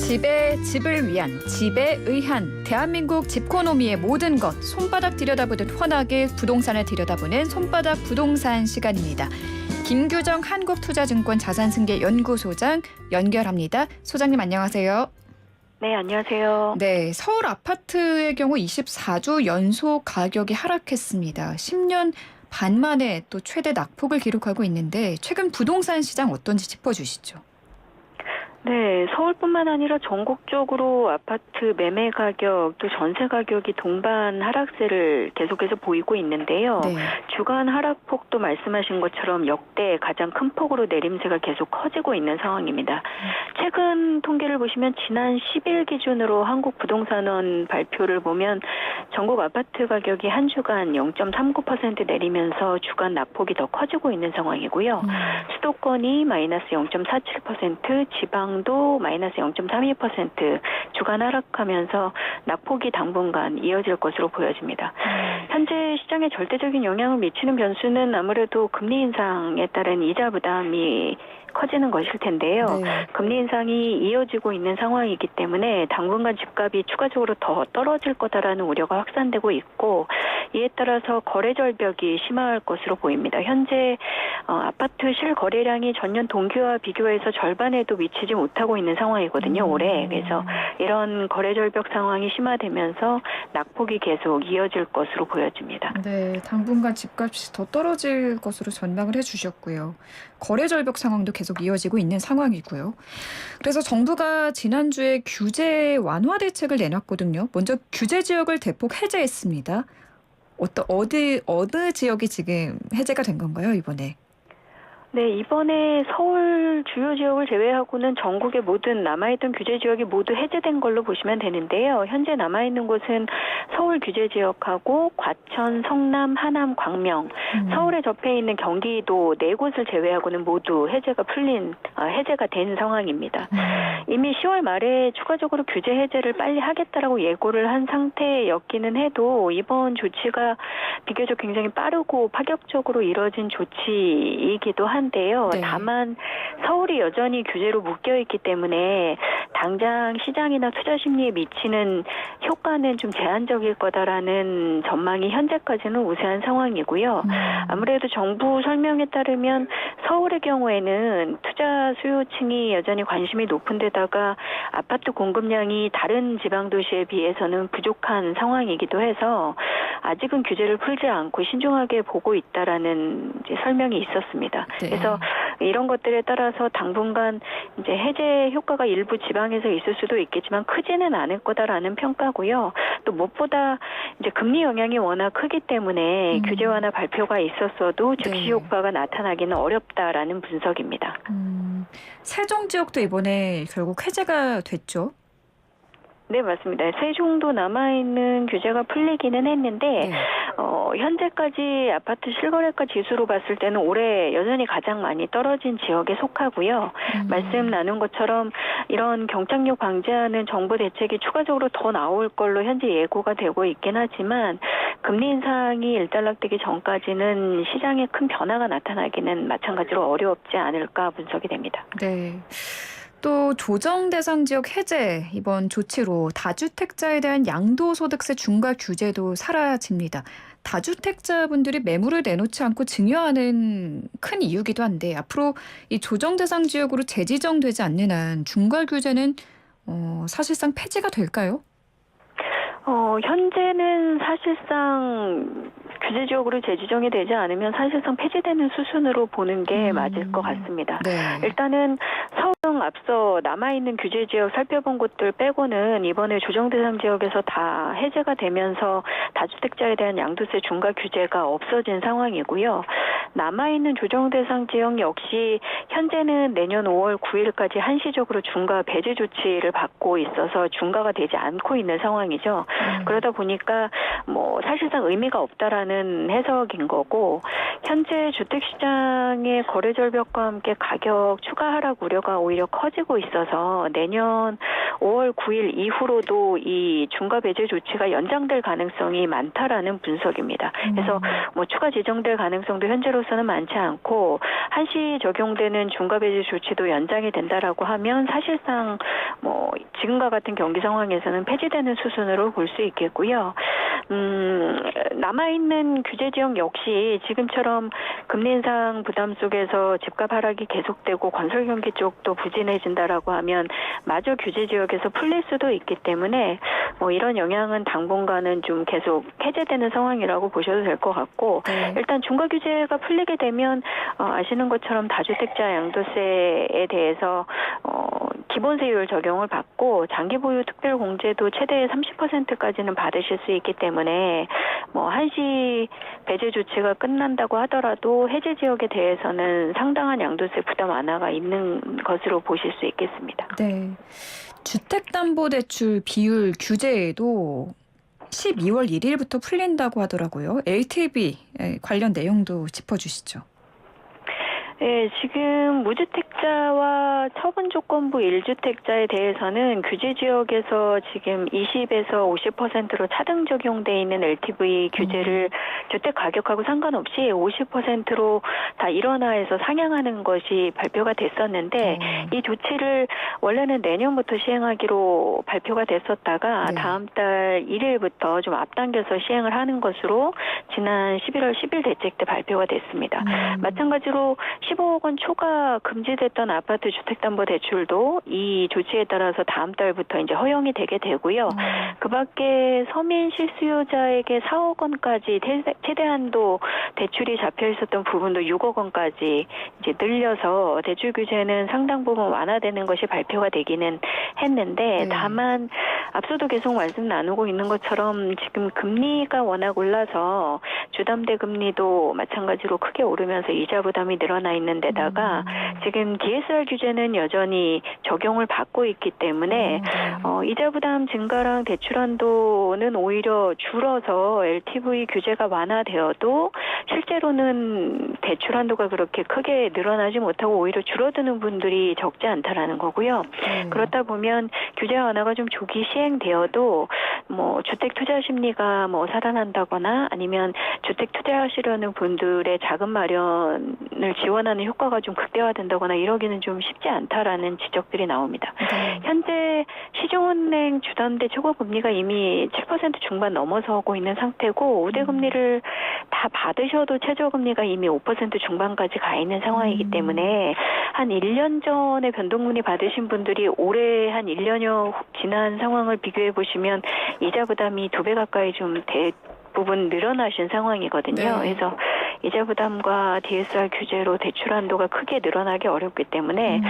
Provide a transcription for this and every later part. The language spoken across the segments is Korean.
집을 위한, 집에 의한 대한민국 집코노미의 모든 것 손바닥 들여다보듯 훤하게 부동산을 들여다보는 손바닥 부동산 시간입니다. 김규정 한국투자증권 자산승계연구소장 연결합니다. 소장님 안녕하세요. 네, 안녕하세요. 네, 서울 아파트의 경우 24주 연속 가격이 하락했습니다. 10년 반 만에 또 최대 낙폭을 기록하고 있는데 최근 부동산 시장 어떤지 짚어주시죠. 네, 서울뿐만 아니라 전국적으로 아파트 매매 가격 또 전세 가격이 동반 하락세를 계속해서 보이고 있는데요. 네. 주간 하락폭도 말씀하신 것처럼 역대 가장 큰 폭으로 내림세가 계속 커지고 있는 상황입니다. 최근 통계를 보시면 지난 10일 기준으로 한국부동산원 발표를 보면 전국 아파트 가격이 한 주간 0.39% 내리면서 주간 낙폭이 더 커지고 있는 상황이고요. 수도권이 마이너스 0.47%, 지방도 마이너스 0.32% 주간 하락하면서 낙폭이 당분간 이어질 것으로 보여집니다. 현재 시장에 절대적인 영향을 미치는 변수는 아무래도 금리 인상에 따른 이자 부담이 커지는 것일 텐데요. 네. 금리 인상이 이어지고 있는 상황이기 때문에 당분간 집값이 추가적으로 더 떨어질 거다라는 우려가 확산되고 있고, 이에 따라서 거래 절벽이 심화할 것으로 보입니다. 현재 아파트 실거래량이 전년 동기와 비교해서 절반에도 미치지 못하고 있는 상황이거든요, 올해. 그래서 이런 거래 절벽 상황이 심화되면서 낙폭이 계속 이어질 것으로 보여집니다. 네, 당분간 집값이 더 떨어질 것으로 전망을 해주셨고요. 거래 절벽 상황도 계속 이어지고 있는 상황이고요. 그래서 정부가 지난주에 규제 완화 대책을 내놨거든요. 먼저 규제 지역을 대폭 해제했습니다. 어느 지역이 지금 해제가 된 건가요, 이번에? 네, 이번에 서울 주요 지역을 제외하고는 전국의 모든 남아있던 규제 지역이 모두 해제된 걸로 보시면 되는데요. 현재 남아있는 곳은 서울 규제 지역하고 과천, 성남, 하남, 광명, 서울에 접해 있는 경기도 4곳을 제외하고는 모두 해제가 된 상황입니다. 이미 10월 말에 추가적으로 규제 해제를 빨리 하겠다라고 예고를 한 상태였기는 해도 이번 조치가 비교적 굉장히 빠르고 파격적으로 이뤄진 조치이기도 한데요. 네. 다만 서울이 여전히 규제로 묶여있기 때문에 당장 시장이나 투자 심리에 미치는 효과는 좀 제한적일 거다라는 전망이 현재까지는 우세한 상황이고요. 아무래도 정부 설명에 따르면 서울의 경우에는 투자 수요층이 여전히 관심이 높은 데다가 아파트 공급량이 다른 지방도시에 비해서는 부족한 상황이기도 해서 아직은 규제를 풀지 않고 신중하게 보고 있다라는 이제 설명이 있었습니다. 네. 그래서 이런 것들에 따라서 당분간 이제 해제 효과가 일부 지방에서 있을 수도 있겠지만 크지는 않을 거다라는 평가고요. 또 무엇보다 이제 금리 영향이 워낙 크기 때문에 규제 완화 발표가 있었어도 즉시 네. 효과가 나타나기는 어렵다라는 분석입니다. 세종 지역도 이번에 결국 해제가 됐죠? 네, 맞습니다. 세종도 남아있는 규제가 풀리기는 했는데 네. 현재까지 아파트 실거래가 지수로 봤을 때는 올해 여전히 가장 많이 떨어진 지역에 속하고요. 말씀 나눈 것처럼 이런 경착륙 방지하는 정부 대책이 추가적으로 더 나올 걸로 현재 예고가 되고 있긴 하지만 금리 인상이 일단락되기 전까지는 시장에 큰 변화가 나타나기는 마찬가지로 어렵지 않을까 분석이 됩니다. 네. 또 조정 대상 지역 해제 이번 조치로 다주택자에 대한 양도소득세 중과 규제도 사라집니다. 다주택자분들이 매물을 내놓지 않고 증여하는 큰 이유기도 한데 앞으로 이 조정 대상 지역으로 재지정되지 않는 한 중과 규제는 사실상 폐지가 될까요? 현재는 사실상 규제 지역으로 재지정이 되지 않으면 사실상 폐지되는 수순으로 보는 게 맞을 것 같습니다. 네. 일단은 서울 등 앞서 남아있는 규제 지역 살펴본 곳들 빼고는 이번에 조정 대상 지역에서 다 해제가 되면서 다주택자에 대한 양도세 중과 규제가 없어진 상황이고요. 남아있는 조정 대상 지역 역시 현재는 내년 5월 9일까지 한시적으로 중과 배제 조치를 받고 있어서 중과가 되지 않고 있는 상황이죠. 그러다 보니까 사실상 의미가 없다라는 해석인 거고, 현재 주택시장의 거래 절벽과 함께 가격 추가 하락 우려가 오히려 커지고 있어서 내년 5월 9일 이후로도 이 중과 배제 조치가 연장될 가능성이 많다라는 분석입니다. 그래서 추가 지정될 가능성도 현재로서는 많지 않고 한시 적용되는 중과 배제 조치도 연장이 된다라고 하면 사실상 지금과 같은 경기 상황에서는 폐지되는 수순으로 볼 수 있겠고요. 남아있는 규제 지역 역시 지금처럼 금리 인상 부담 속에서 집값 하락이 계속되고 건설 경기 쪽도 부진해진다라고 하면 마저 규제 지역에서 풀릴 수도 있기 때문에 뭐 이런 영향은 당분간은 좀 계속 해제되는 상황이라고 보셔도 될 것 같고 일단 중과 규제가 풀리게 되면 아시는 것처럼 다주택자 양도세에 대해서 기본세율 적용을 받고 장기 보유 특별 공제도 최대 30%까지는 받으실 수 있기 때문에 뭐 한시 배제 조치가 끝난다고 하더라도 해제 지역에 대해서는 상당한 양도세 부담 완화가 있는 것으로 보실 수 있겠습니다. 네. 주택담보대출 비율 규제에도 12월 1일부터 풀린다고 하더라고요. LTV 관련 내용도 짚어주시죠. 네, 지금 무주택자와 처분조건부 1주택자에 대해서는 규제 지역에서 지금 20에서 50%로 차등 적용돼 있는 LTV 규제를 주택 가격하고 상관없이 50%로 다 일원화해서 상향하는 것이 발표가 됐었는데 이 조치를 원래는 내년부터 시행하기로 발표가 됐었다가 다음 달 1일부터 좀 앞당겨서 시행을 하는 것으로 지난 11월 10일 대책 때 발표가 됐습니다. 마찬가지로 15억 원 초과 금지됐던 아파트 주택담보대출도 이 조치에 따라서 다음 달부터 이제 허용이 되게 되고요. 그밖에 서민 실수요자에게 4억 원까지 최대한도 대출이 잡혀 있었던 부분도 6억 원까지 이제 늘려서 대출 규제는 상당 부분 완화되는 것이 발표가 되기는 했는데 다만 앞서도 계속 말씀 나누고 있는 것처럼 지금 금리가 워낙 올라서 주담대 금리도 마찬가지로 크게 오르면서 이자 부담이 늘어나 있는 데다가 지금 DSR 규제는 여전히 적용을 받고 있기 때문에 이자 부담 증가랑 대출 한도는 오히려 줄어서 LTV 규제가 완화되어도 실제로는 대출 한도가 그렇게 크게 늘어나지 못하고 오히려 줄어드는 분들이 적지 않다라는 거고요. 그렇다 보면 규제 완화가 좀 조기 시행되어도 뭐 주택 투자 심리가 뭐 살아난다거나 아니면 주택 투자하시려는 분들의 자금 마련을 지원하는 효과가 좀 극대화된다거나 이러기는 좀 쉽지 않다라는 지적들이 나옵니다. 현재 시중은행 주담대 최고 금리가 이미 7% 중반 넘어서고 있는 상태고 우대 금리를 다 받으셔도 최저 금리가 이미 5% 중반까지 가 있는 상황이기 때문에 한 1년 전에 변동금리 받으신 분들이 올해 한 1년여 지난 상황을 비교해 보시면 이자 부담이 2배 가까이 좀 대부분 늘어나신 상황이거든요. 그래서 이자 부담과 DSR 규제로 대출 한도가 크게 늘어나기 어렵기 때문에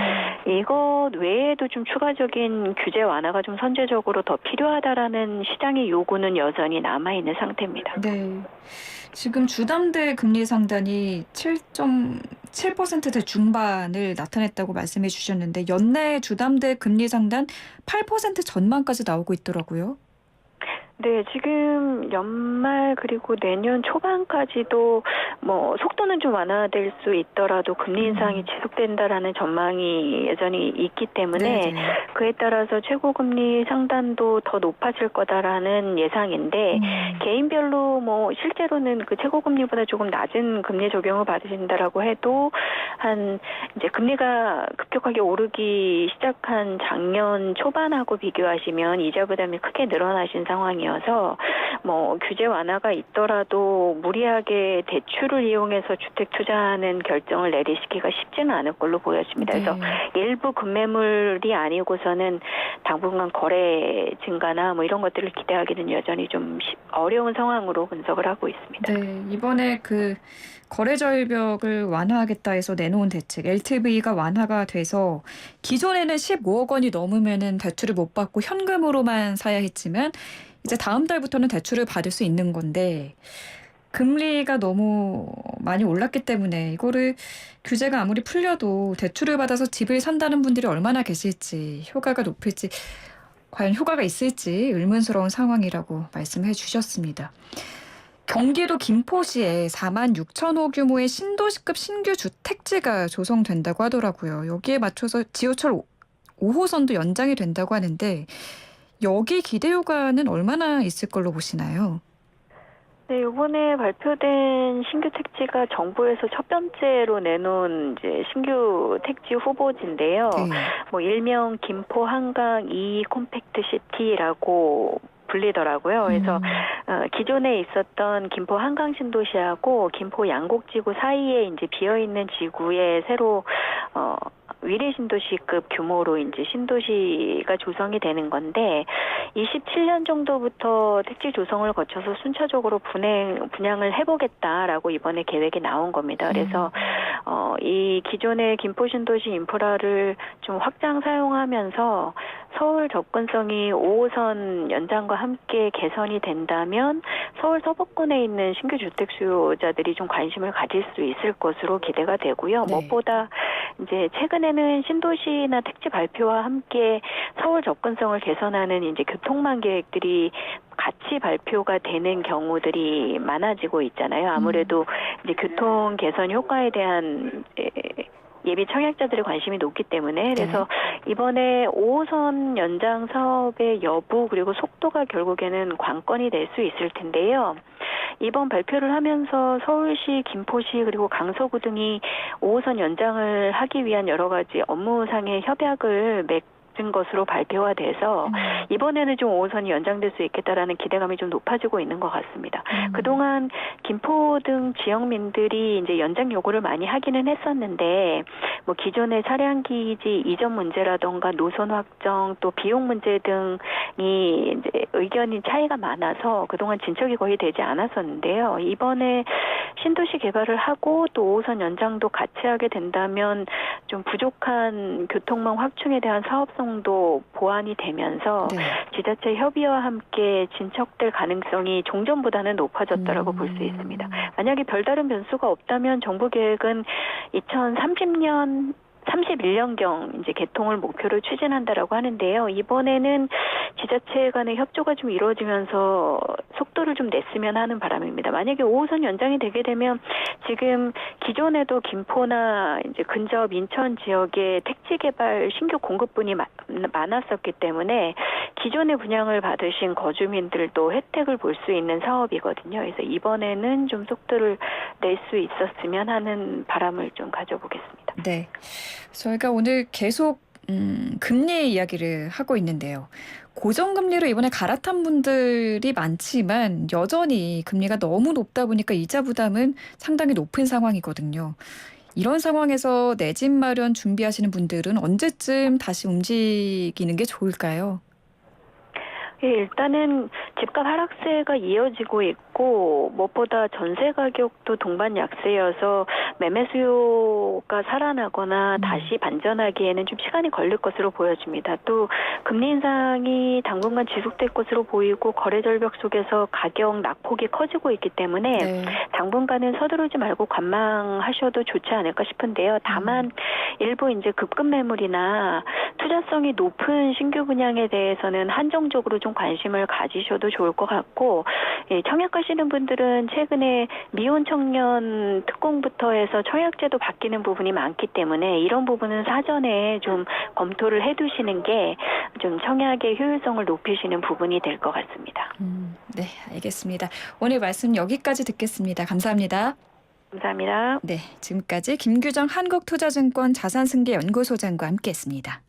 이것 외에도 좀 추가적인 규제 완화가 좀 선제적으로 더 필요하다라는 시장의 요구는 여전히 남아있는 상태입니다. 네. 지금 주담대 금리 상단이 7.7%대 중반을 나타냈다고 말씀해 주셨는데 연내 주담대 금리 상단 8% 전반까지 나오고 있더라고요. 네, 지금 연말 그리고 내년 초반까지도 뭐 속도는 좀 완화될 수 있더라도 금리 인상이 지속된다라는 전망이 여전히 있기 때문에 그에 따라서 최고금리 상단도 더 높아질 거다라는 예상인데 개인별로 뭐 실제로는 그 최고금리보다 조금 낮은 금리 적용을 받으신다라고 해도 한 이제 금리가 급격하게 오르기 시작한 작년 초반하고 비교하시면 이자 부담이 크게 늘어나신 상황이어서 뭐 규제 완화가 있더라도 무리하게 대출을 이용해서 주택 투자하는 결정을 내리시기가 쉽지는 않을 걸로 보여집니다. 그래서 일부 급매물이 아니고서는 당분간 거래 증가나 뭐 이런 것들을 기대하기는 여전히 좀 어려운 상황으로 분석을 하고 있습니다. 네, 이번에 그 거래 절벽을 완화하겠다 해서 내놓은 대책 LTV가 완화가 돼서 기존에는 15억 원이 넘으면은 대출을 못 받고 현금으로만 사야 했지만 이제 다음 달부터는 대출을 받을 수 있는 건데 금리가 너무 많이 올랐기 때문에 이거를 규제가 아무리 풀려도 대출을 받아서 집을 산다는 분들이 얼마나 계실지 효과가 높을지 과연 효과가 있을지 의문스러운 상황이라고 말씀해 주셨습니다. 경기도 김포시에 4만 6천 호 규모의 신도시급 신규 주택지가 조성된다고 하더라고요. 여기에 맞춰서 지하철 5호선도 연장이 된다고 하는데 여기 기대 효과는 얼마나 있을 걸로 보시나요? 네, 이번에 발표된 신규 택지가 정부에서 첫 번째로 내놓은 이제 신규 택지 후보지인데요. 네. 뭐 일명 김포 한강 2 콤팩트 시티라고 불리더라고요. 그래서 기존에 있었던 김포 한강 신도시하고 김포 양곡지구 사이에 이제 비어 있는 지구에 새로 위례 신도시급 규모로 이제 신도시가 조성이 되는 건데 27년 정도부터 택지 조성을 거쳐서 순차적으로 분양을 해보겠다라고 이번에 계획이 나온 겁니다. 그래서 이 기존의 김포 신도시 인프라를 좀 확장 사용하면서 서울 접근성이 5호선 연장과 함께 개선이 된다면 서울 서부권에 있는 신규 주택 수요자들이 좀 관심을 가질 수 있을 것으로 기대가 되고요. 네. 무엇보다 이제 최근에는 신도시나 택지 발표와 함께 서울 접근성을 개선하는 이제 교통망 계획들이 같이 발표가 되는 경우들이 많아지고 있잖아요. 아무래도 이제 교통 개선 효과에 대한 예비 청약자들의 관심이 높기 때문에 그래서 이번에 5호선 연장 사업의 여부 그리고 속도가 결국에는 관건이 될 수 있을 텐데요. 이번 발표를 하면서 서울시, 김포시 그리고 강서구 등이 5호선 연장을 하기 위한 여러 가지 업무상의 협약을 맺은 것으로 발표가 돼서 이번에는 좀 5호선이 연장될 수 있겠다라는 기대감이 좀 높아지고 있는 것 같습니다. 그동안 김포 등 지역민들이 이제 연장 요구를 많이 하기는 했었는데 뭐 기존의 차량 기지 이전 문제라던가 노선 확정 또 비용 문제 등이 이제 의견이 차이가 많아서 그동안 진척이 거의 되지 않았었는데요. 이번에 신도시 개발을 하고 또 5호선 연장도 같이 하게 된다면 좀 부족한 교통망 확충에 대한 사업성도 보완이 되면서 지자체 협의와 함께 진척될 가능성이 종전보다는 높아졌다라고 볼 수 있습니다. 만약에 별다른 변수가 없다면 정부 계획은 31년경 이제 개통을 목표로 추진한다라고 하는데요. 이번에는 지자체 간의 협조가 좀 이루어지면서 속도를 좀 냈으면 하는 바람입니다. 만약에 5호선 연장이 되게 되면 지금 기존에도 김포나 이제 근접 인천 지역에 택지 개발 신규 공급분이 많았었기 때문에 기존에 분양을 받으신 거주민들도 혜택을 볼 수 있는 사업이거든요. 그래서 이번에는 좀 속도를 낼 수 있었으면 하는 바람을 좀 가져보겠습니다. 네. 저희가 오늘 계속 금리 이야기를 하고 있는데요. 고정금리로 이번에 갈아탄 분들이 많지만 여전히 금리가 너무 높다 보니까 이자 부담은 상당히 높은 상황이거든요. 이런 상황에서 내 집 마련 준비하시는 분들은 언제쯤 다시 움직이는 게 좋을까요? 예, 일단은 집값 하락세가 이어지고 있고 무엇보다 전세 가격도 동반 약세여서 매매 수요가 살아나거나 다시 반전하기에는 좀 시간이 걸릴 것으로 보여집니다. 또 금리 인상이 당분간 지속될 것으로 보이고 거래 절벽 속에서 가격 낙폭이 커지고 있기 때문에 당분간은 서두르지 말고 관망하셔도 좋지 않을까 싶은데요. 다만 일부 이제 급급 매물이나 투자성이 높은 신규 분양에 대해서는 한정적으로 좀 관심을 가지셔도 좋을 것 같고 청약하시는 분들은 최근에 미혼 청년 특공부터 해서 청약제도 바뀌는 부분이 많기 때문에 이런 부분은 사전에 좀 검토를 해두시는 게 좀 청약의 효율성을 높이시는 부분이 될 것 같습니다. 네, 알겠습니다. 오늘 말씀 여기까지 듣겠습니다. 감사합니다. 감사합니다. 네, 지금까지 김규정 한국투자증권 자산승계연구소장과 함께했습니다.